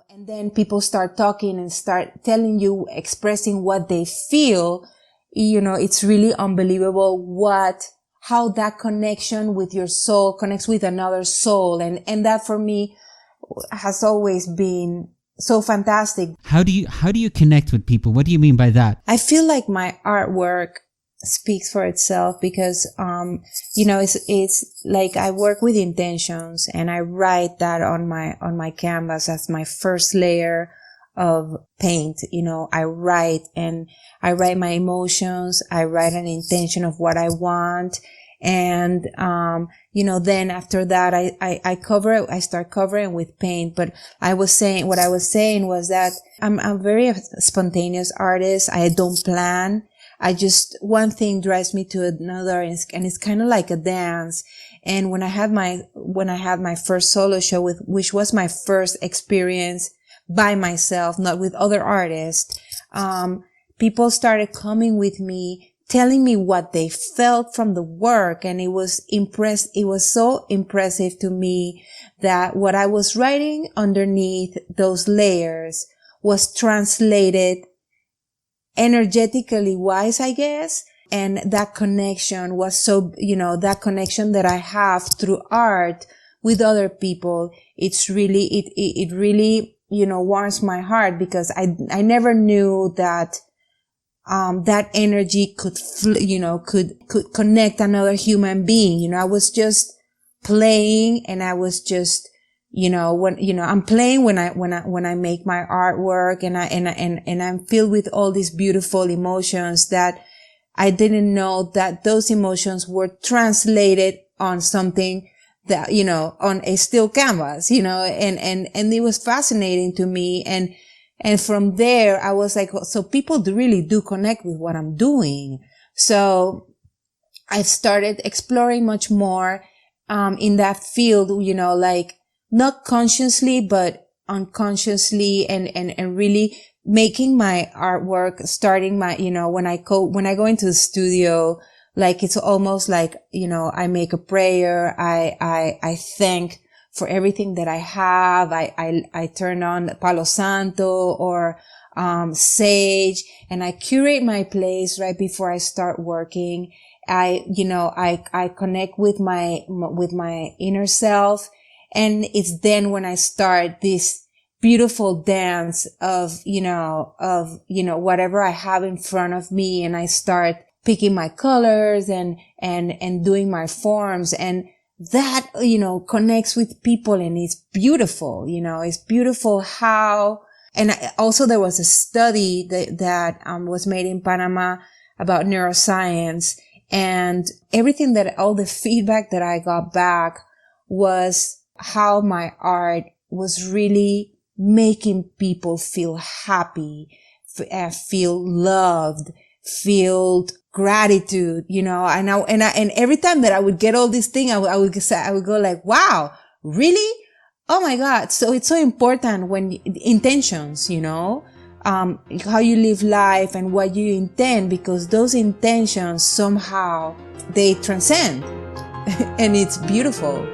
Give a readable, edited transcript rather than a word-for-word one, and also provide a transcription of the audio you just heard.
And then people start talking and start telling you, expressing what they feel. It's really unbelievable how that connection with your soul connects with another soul. And that for me has always been so fantastic. How do you connect with people? What do you mean by that? I feel like my artwork speaks for itself because, it's like I work with intentions and I write that on my canvas as my first layer of paint. I write my emotions. I write an intention of what I want. And, then after that, I start covering with paint. But what I was saying was that I'm a very spontaneous artist. I don't plan. One thing drives me to another, and it's kind of like a dance. And when I had my first solo show which was my first experience by myself, not with other artists, people started coming with me, telling me what they felt from the work. And it was so impressive to me that what I was writing underneath those layers was translated energetically wise, I guess. And that connection was so, that connection that I have through art with other people. It's really, it really, warms my heart because I never knew that, that energy could connect another human being. I was just playing and I was just, I'm playing when I make my artwork and I'm filled with all these beautiful emotions that I didn't know that those emotions were translated on something that, on a still canvas, and it was fascinating to me. And from there, I was like, so people really do connect with what I'm doing. So I started exploring much more, in that field, like not consciously, but unconsciously and really making my artwork, starting my, when I go into the studio, like it's almost like, I make a prayer. I thank for everything that I have. I turn on Palo Santo or, sage, and I curate my place right before I start working. I connect with my inner self. And it's then when I start this beautiful dance of whatever I have in front of me, and I start picking my colors and doing my forms, and that, connects with people, and it's beautiful, it's beautiful how, and also there was a study that was made in Panama about neuroscience, and all the feedback that I got back was how my art was really making people feel happy, feel loved, feel gratitude, and every time that I would get all these things, I would go like, wow, really? Oh my God. So it's so important when intentions, how you live life and what you intend, because those intentions somehow they transcend and it's beautiful.